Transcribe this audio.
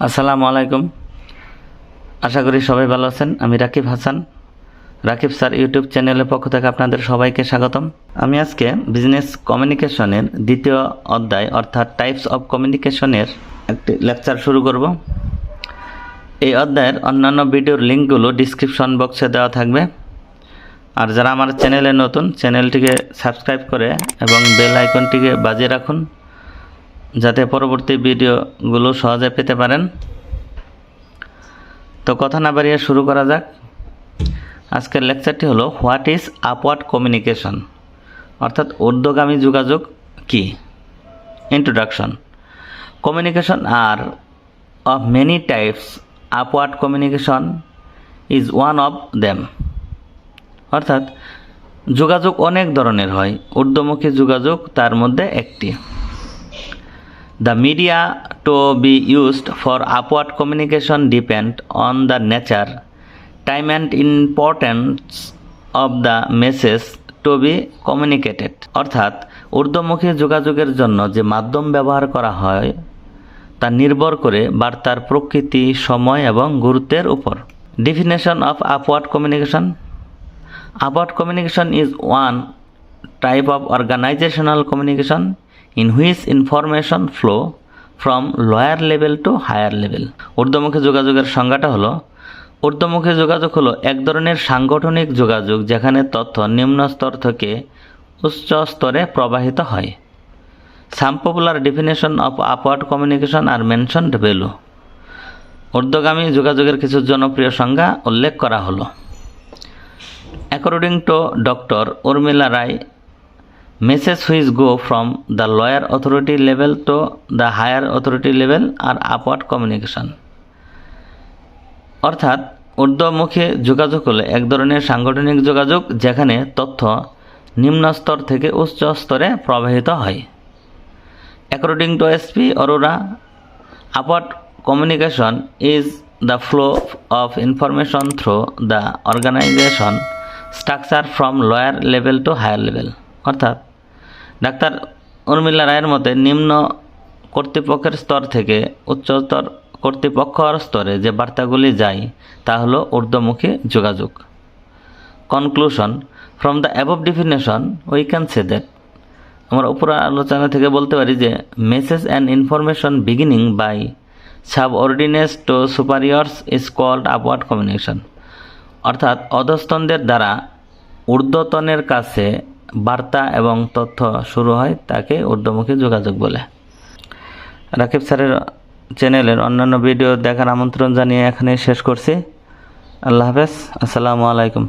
আসসালামু আলাইকুম। আশা করি সবাই ভালো আছেন। আমি রাকিব হাসান, রাকিব স্যার ইউটিউব চ্যানেলের পক্ষ থেকে আপনাদের সবাইকে স্বাগতম। আমি আজকে বিজনেস কমিউনিকেশনের দ্বিতীয় অধ্যায় অর্থাৎ টাইপস অফ কমিউনিকেশনের একটি লেকচার শুরু করব। এই অধ্যায়ের অন্যান্য ভিডিওর লিঙ্কগুলো ডিসক্রিপশন বক্সে দেওয়া থাকবে। আর যারা আমার চ্যানেলে নতুন, চ্যানেলটিকে সাবস্ক্রাইব করে এবং বেল আইকনটিকে বাজিয়ে রাখুন, যাতে পরবর্তী ভিডিওগুলো সহজে পেতে পারেন। তো কথা না বাড়িয়ে শুরু করা যাক। আজকের লেকচারটি হলো হোয়াট ইজ আপওয়ার্ড কমিউনিকেশন, অর্থাৎ ঊর্ধ্বগামী যোগাযোগ কি। Introduction. Communication are of many types, upward communication is one of them. অর্থাৎ যোগাযোগ অনেক ধরনের হয়, ঊর্ধ্বমুখী যোগাযোগ তার মধ্যে একটি। The media to be used for upward communication depend on the nature, time and importance of the message to be communicated. অর্থাৎ ঊর্ধ্বমুখী যোগাযোগের জন্য যে মাধ্যম ব্যবহার করা হয় তা নির্ভর করে বার্তার প্রকৃতি, সময় এবং গুরুত্বের উপর। Definition of upward communication. Upward communication is one type of organizational communication in which information flow from lower level to higher level. ঊর্ধ্বমুখী যোগাযোগের সংজ্ঞাটা হলো, ঊর্ধ্বমুখী যোগাযোগ হলো এক ধরনের সাংগঠনিক যোগাযোগ যেখানে তথ্য নিম্ন স্তর থেকে উচ্চ স্তরে প্রবাহিত হয়। Some popular definition of upward communication are mentioned below. ঊর্ধ্বগামী যোগাযোগের কিছু জনপ্রিয় সংজ্ঞা উল্লেখ করা হলো। According to Dr. Urmila Rai, messages which go from the lower authority level to the higher authority level are upward communication. অর্থাৎ ঊর্ধ্বমুখী যোগাযোগ হলো এক ধরনের সাংগঠনিক যোগাযোগ যেখানে তথ্য নিম্ন স্তর থেকে উচ্চ স্তরে প্রবাহিত হয়। According to SP Arora, upward communication is the flow of information through the organization structure from lower level to higher level. অর্থাৎ ডাক্তার উর্মিলা রায়ের মতে নিম্ন কর্তৃপক্ষের স্তর থেকে উচ্চতর কর্তৃপক্ষর স্তরে যে বার্তাগুলি যায় তা হলো ঊর্ধ্বমুখী যোগাযোগ। Conclusion. From the above definition we can say that, আমরা উপর আলোচনা থেকে বলতে পারি যে message and information beginning by subordinates to superiors is called upward communication. অর্থাৎ অধস্তনদের দ্বারা ঊর্ধ্বতনের কাছে বার্তা এবং তথ্য শুরু হয় তাকে ঊর্ধ্বমুখী যোগাযোগ বলে। রাকিব স্যারের চ্যানেলের অন্যান্য ভিডিও দেখার আমন্ত্রণ জানিয়ে এখানে শেষ করছি। আল্লাহ হাফেজ। আসসালামু আলাইকুম।